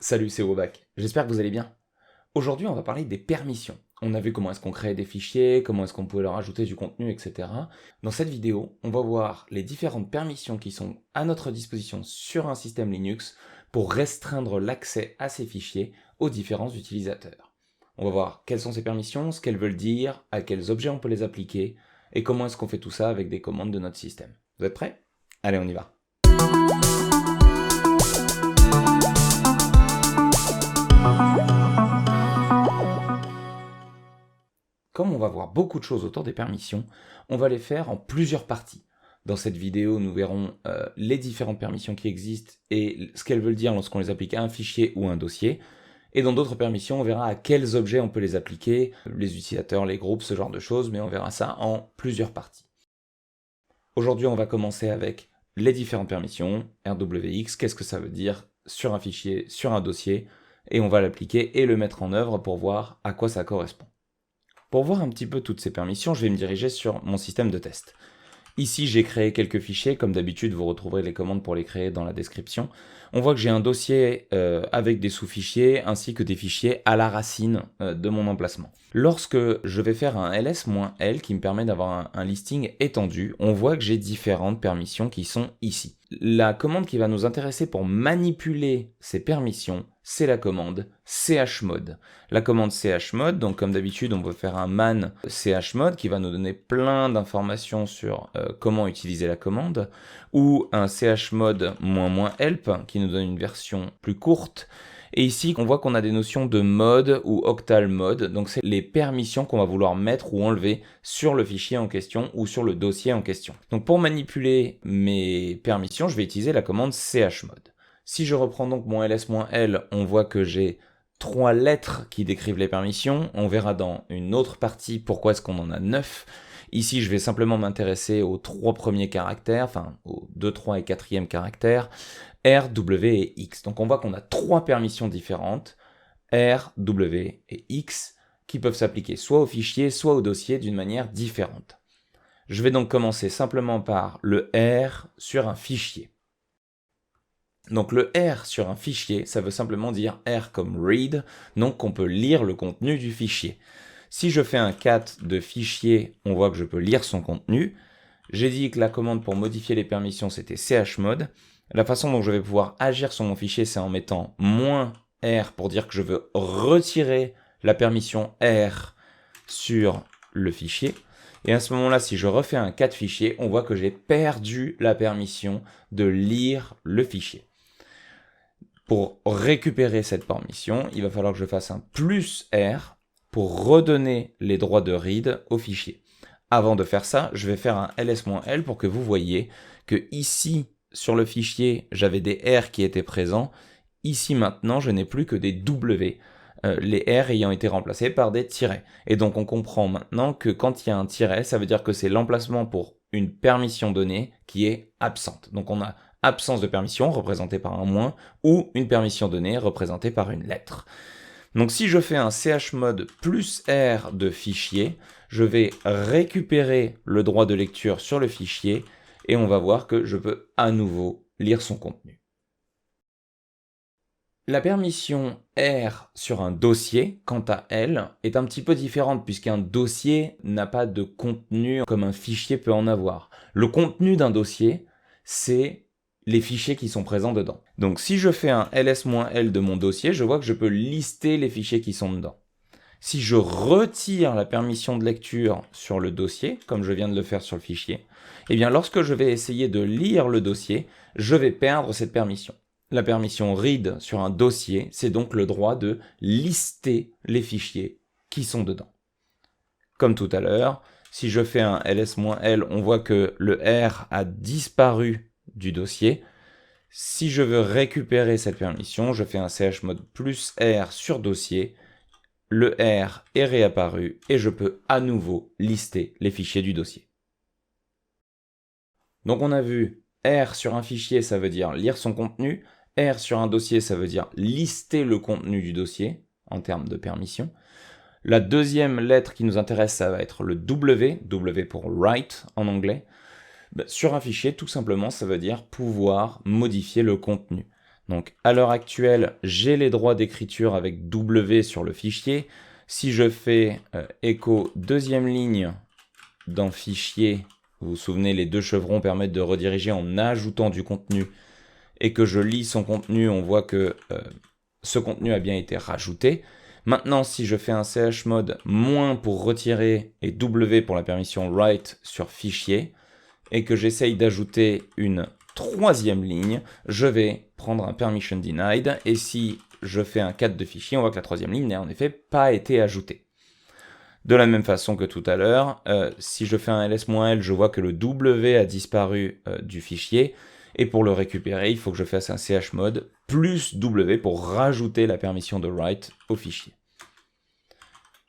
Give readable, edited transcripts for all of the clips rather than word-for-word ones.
Salut, c'est Wobak. J'espère que vous allez bien. Aujourd'hui, on va parler des permissions. On a vu comment est-ce qu'on créait des fichiers, comment est-ce qu'on pouvait leur ajouter du contenu, etc. Dans cette vidéo, on va voir les différentes permissions qui sont à notre disposition sur un système Linux pour restreindre l'accès à ces fichiers aux différents utilisateurs. On va voir quelles sont ces permissions, ce qu'elles veulent dire, à quels objets on peut les appliquer, et comment est-ce qu'on fait tout ça avec des commandes de notre système. Vous êtes prêts? Allez, on y va. Comme on va voir beaucoup de choses autour des permissions, on va les faire en plusieurs parties. Dans cette vidéo, nous verrons les différentes permissions qui existent et ce qu'elles veulent dire lorsqu'on les applique à un fichier ou un dossier. Et dans d'autres permissions, on verra à quels objets on peut les appliquer, les utilisateurs, les groupes, ce genre de choses, mais on verra ça en plusieurs parties. Aujourd'hui, on va commencer avec les différentes permissions, RWX, qu'est-ce que ça veut dire sur un fichier, sur un dossier, et on va l'appliquer et le mettre en œuvre pour voir à quoi ça correspond. Pour voir un petit peu toutes ces permissions, je vais me diriger sur mon système de test. Ici, j'ai créé quelques fichiers. Comme d'habitude, vous retrouverez les commandes pour les créer dans la description. On voit que j'ai un dossier avec des sous-fichiers ainsi que des fichiers à la racine de mon emplacement. Lorsque je vais faire un ls-l qui me permet d'avoir un listing étendu, on voit que j'ai différentes permissions qui sont ici. La commande qui va nous intéresser pour manipuler ces permissions, c'est la commande chmod. La commande chmod, donc comme d'habitude, on peut faire un man chmod qui va nous donner plein d'informations sur comment utiliser la commande, ou un chmod -help qui nous donne une version plus courte. Et ici, on voit qu'on a des notions de mode ou octal mode, donc c'est les permissions qu'on va vouloir mettre ou enlever sur le fichier en question ou sur le dossier en question. Donc pour manipuler mes permissions, je vais utiliser la commande chmod. Si je reprends donc mon ls-l, on voit que j'ai 3 lettres qui décrivent les permissions. On verra dans une autre partie pourquoi est-ce qu'on en a 9. Ici, je vais simplement m'intéresser aux 3 premiers caractères, enfin aux 2, 3 et 4e caractères, R, W et X. Donc on voit qu'on a 3 permissions différentes, R, W et X, qui peuvent s'appliquer soit au fichier, soit au dossier d'une manière différente. Je vais donc commencer simplement par le R sur un fichier. Donc le R sur un fichier, ça veut simplement dire R comme read, donc qu'on peut lire le contenu du fichier. Si je fais un cat de fichier, on voit que je peux lire son contenu. J'ai dit que la commande pour modifier les permissions, c'était chmod. La façon dont je vais pouvoir agir sur mon fichier, c'est en mettant -R pour dire que je veux retirer la permission R sur le fichier. Et à ce moment-là, si je refais un cat fichier, on voit que j'ai perdu la permission de lire le fichier. Pour récupérer cette permission, il va falloir que je fasse un +R pour redonner les droits de read au fichier. Avant de faire ça, je vais faire un ls-l pour que vous voyez que ici, sur le fichier, j'avais des R qui étaient présents. Ici, maintenant, je n'ai plus que des W, les R ayant été remplacés par des tirets. Et donc, on comprend maintenant que quand il y a un tiret, ça veut dire que c'est l'emplacement pour une permission donnée qui est absente. Donc, on a absence de permission représentée par un moins ou une permission donnée représentée par une lettre. Donc si je fais un chmod +R de fichier, je vais récupérer le droit de lecture sur le fichier et on va voir que je peux à nouveau lire son contenu. La permission R sur un dossier, quant à elle, est un petit peu différente puisqu'un dossier n'a pas de contenu comme un fichier peut en avoir. Le contenu d'un dossier, c'est les fichiers qui sont présents dedans. Donc si je fais un ls-l de mon dossier, je vois que je peux lister les fichiers qui sont dedans. Si je retire la permission de lecture sur le dossier, comme je viens de le faire sur le fichier, eh bien lorsque je vais essayer de lire le dossier, je vais perdre cette permission. La permission read sur un dossier, c'est donc le droit de lister les fichiers qui sont dedans. Comme tout à l'heure, si je fais un ls-l, on voit que le R a disparu du dossier. Si je veux récupérer cette permission, je fais un chmod +R sur dossier, le R est réapparu et je peux à nouveau lister les fichiers du dossier. Donc on a vu R sur un fichier, ça veut dire lire son contenu, R sur un dossier, ça veut dire lister le contenu du dossier en termes de permission. La deuxième lettre qui nous intéresse, ça va être le W, W pour write en anglais. Sur un fichier, tout simplement, ça veut dire pouvoir modifier le contenu. Donc à l'heure actuelle, j'ai les droits d'écriture avec W sur le fichier. Si je fais echo deuxième ligne dans fichier, vous vous souvenez, les deux chevrons permettent de rediriger en ajoutant du contenu, et que je lis son contenu, on voit que ce contenu a bien été rajouté. Maintenant, si je fais un chmod - pour retirer et W pour la permission write sur fichier, et que j'essaye d'ajouter une troisième ligne, je vais prendre un permission denied, et si je fais un cat de fichier, on voit que la troisième ligne n'a en effet pas été ajoutée. De la même façon que tout à l'heure, si je fais un ls-l, je vois que le W a disparu du fichier, et pour le récupérer, il faut que je fasse un chmod plus W pour rajouter la permission de write au fichier.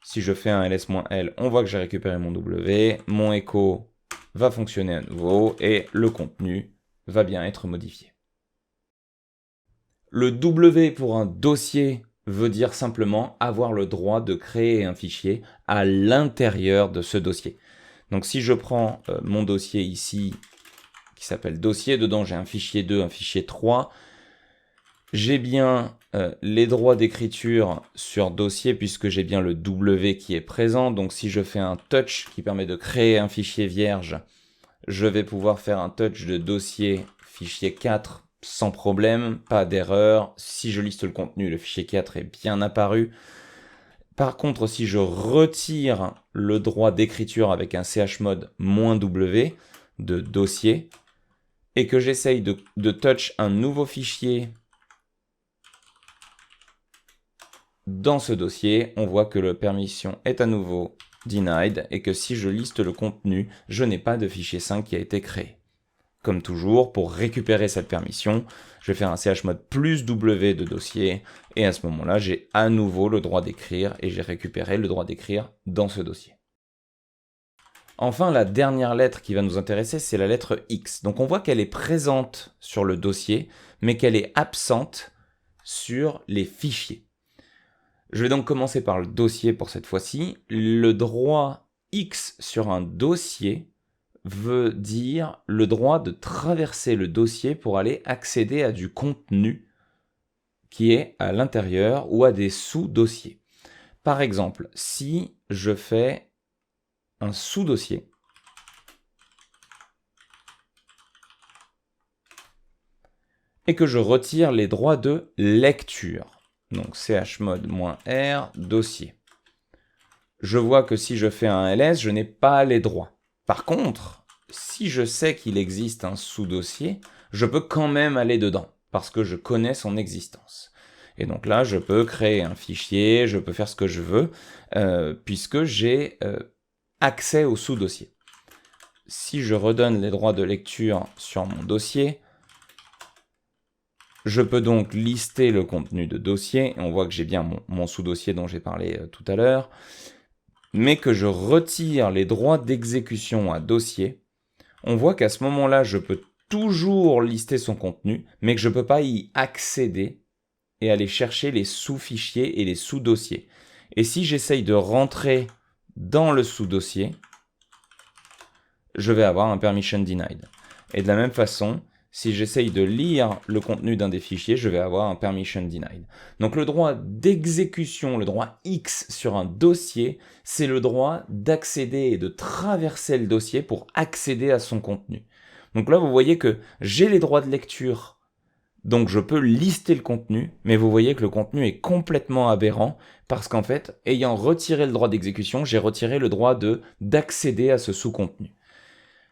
Si je fais un ls-l, on voit que j'ai récupéré mon W, mon echo va fonctionner à nouveau, et le contenu va bien être modifié. Le W pour un dossier veut dire simplement avoir le droit de créer un fichier à l'intérieur de ce dossier. Donc si je prends mon dossier ici, qui s'appelle dossier, dedans j'ai un fichier 2, un fichier 3, j'ai bien les droits d'écriture sur dossier puisque j'ai bien le W qui est présent. Donc si je fais un touch qui permet de créer un fichier vierge, je vais pouvoir faire un touch de dossier fichier 4 sans problème, pas d'erreur. Si je liste le contenu, le fichier 4 est bien apparu. Par contre, si je retire le droit d'écriture avec un chmod -w de dossier et que j'essaye de touch un nouveau fichier dans ce dossier, on voit que la permission est à nouveau denied et que si je liste le contenu, je n'ai pas de fichier 5 qui a été créé. Comme toujours, pour récupérer cette permission, je vais faire un chmod plus W de dossier, et à ce moment-là, j'ai à nouveau le droit d'écrire, et j'ai récupéré le droit d'écrire dans ce dossier. Enfin, la dernière lettre qui va nous intéresser, c'est la lettre X. Donc on voit qu'elle est présente sur le dossier, mais qu'elle est absente sur les fichiers. Je vais donc commencer par le dossier pour cette fois-ci. Le droit X sur un dossier veut dire le droit de traverser le dossier pour aller accéder à du contenu qui est à l'intérieur ou à des sous-dossiers. Par exemple, si je fais un sous-dossier et que je retire les droits de lecture, donc chmod -r dossier, je vois que si je fais un ls, je n'ai pas les droits. Par contre, si je sais qu'il existe un sous-dossier, je peux quand même aller dedans, parce que je connais son existence. Et donc là, je peux créer un fichier, je peux faire ce que je veux, puisque j'ai accès au sous-dossier. Si je redonne les droits de lecture sur mon dossier, je peux donc lister le contenu de dossier, et on voit que j'ai bien mon sous-dossier dont j'ai parlé tout à l'heure, mais que je retire les droits d'exécution à dossier, on voit qu'à ce moment-là, je peux toujours lister son contenu, mais que je ne peux pas y accéder et aller chercher les sous-fichiers et les sous-dossiers. Et si j'essaye de rentrer dans le sous-dossier, je vais avoir un permission denied. Et de la même façon, si j'essaye de lire le contenu d'un des fichiers, je vais avoir un permission denied. Donc le droit d'exécution, le droit X sur un dossier, c'est le droit d'accéder et de traverser le dossier pour accéder à son contenu. Donc là, vous voyez que j'ai les droits de lecture, donc je peux lister le contenu, mais vous voyez que le contenu est complètement aberrant parce qu'en fait, ayant retiré le droit d'exécution, j'ai retiré le droit d'accéder à ce sous-contenu.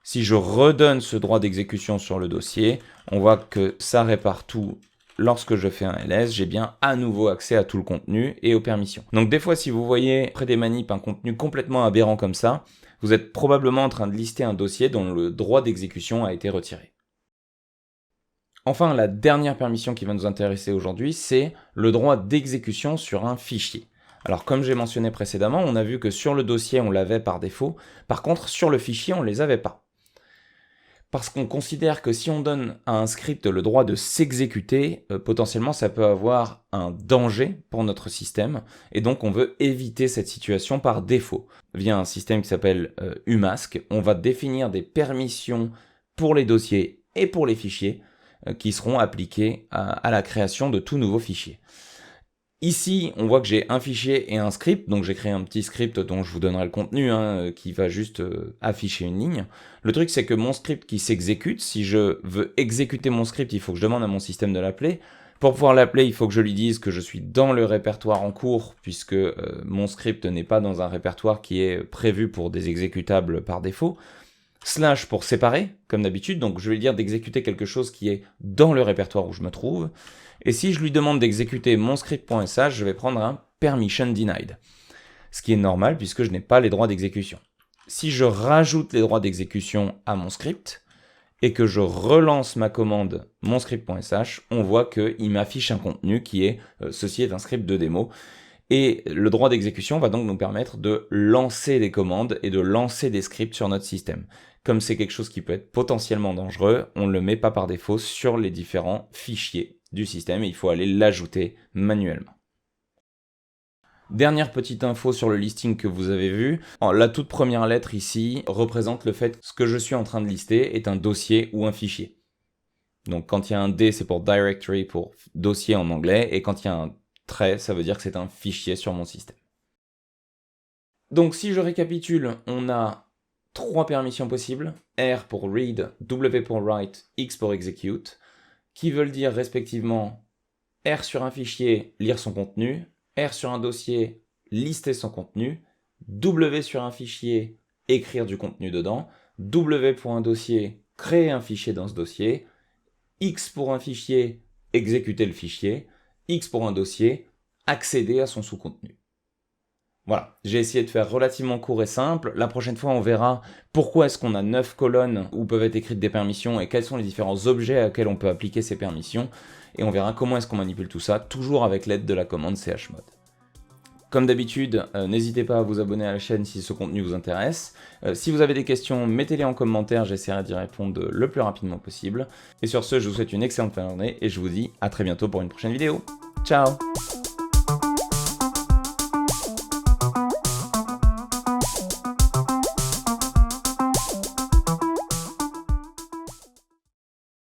Si je redonne ce droit d'exécution sur le dossier, on voit que ça répare tout. Lorsque je fais un ls, j'ai bien à nouveau accès à tout le contenu et aux permissions. Donc des fois, si vous voyez près des manips un contenu complètement aberrant comme ça, vous êtes probablement en train de lister un dossier dont le droit d'exécution a été retiré. Enfin, la dernière permission qui va nous intéresser aujourd'hui, c'est le droit d'exécution sur un fichier. Alors comme j'ai mentionné précédemment, on a vu que sur le dossier, on l'avait par défaut. Par contre, sur le fichier, on ne les avait pas. Parce qu'on considère que si on donne à un script le droit de s'exécuter, potentiellement ça peut avoir un danger pour notre système, et donc on veut éviter cette situation par défaut. Via un système qui s'appelle umask, on va définir des permissions pour les dossiers et pour les fichiers, qui seront appliqués à la création de tout nouveau fichier. Ici, on voit que j'ai un fichier et un script, donc j'ai créé un petit script dont je vous donnerai le contenu, qui va juste afficher une ligne. Le truc, c'est que mon script qui s'exécute, si je veux exécuter mon script, il faut que je demande à mon système de l'appeler. Pour pouvoir l'appeler, il faut que je lui dise que je suis dans le répertoire en cours, puisque mon script n'est pas dans un répertoire qui est prévu pour des exécutables par défaut. Slash pour séparer, comme d'habitude, donc je vais lui dire d'exécuter quelque chose qui est dans le répertoire où je me trouve. Et si je lui demande d'exécuter mon script.sh, je vais prendre un permission denied, ce qui est normal puisque je n'ai pas les droits d'exécution. Si je rajoute les droits d'exécution à mon script et que je relance ma commande mon script.sh, on voit qu'il m'affiche un contenu qui est ceci est un script de démo. Et le droit d'exécution va donc nous permettre de lancer des commandes et de lancer des scripts sur notre système. Comme c'est quelque chose qui peut être potentiellement dangereux, on ne le met pas par défaut sur les différents fichiers du système et il faut aller l'ajouter manuellement. Dernière petite info sur le listing que vous avez vu. La toute première lettre ici représente le fait que ce que je suis en train de lister est un dossier ou un fichier. Donc quand il y a un D, c'est pour directory, pour dossier en anglais, et quand il y a un trait, ça veut dire que c'est un fichier sur mon système. Donc si je récapitule, on a 3 permissions possibles, R pour read, W pour write, X pour execute, qui veulent dire respectivement R sur un fichier, lire son contenu, R sur un dossier, lister son contenu, W sur un fichier, écrire du contenu dedans, W pour un dossier, créer un fichier dans ce dossier, X pour un fichier, exécuter le fichier, X pour un dossier, accéder à son sous-contenu. Voilà, j'ai essayé de faire relativement court et simple. La prochaine fois, on verra pourquoi est-ce qu'on a 9 colonnes où peuvent être écrites des permissions et quels sont les différents objets auxquels on peut appliquer ces permissions. Et on verra comment est-ce qu'on manipule tout ça, toujours avec l'aide de la commande chmod. Comme d'habitude, n'hésitez pas à vous abonner à la chaîne si ce contenu vous intéresse. Si vous avez des questions, mettez-les en commentaire, j'essaierai d'y répondre le plus rapidement possible. Et sur ce, je vous souhaite une excellente fin de journée et je vous dis à très bientôt pour une prochaine vidéo. Ciao!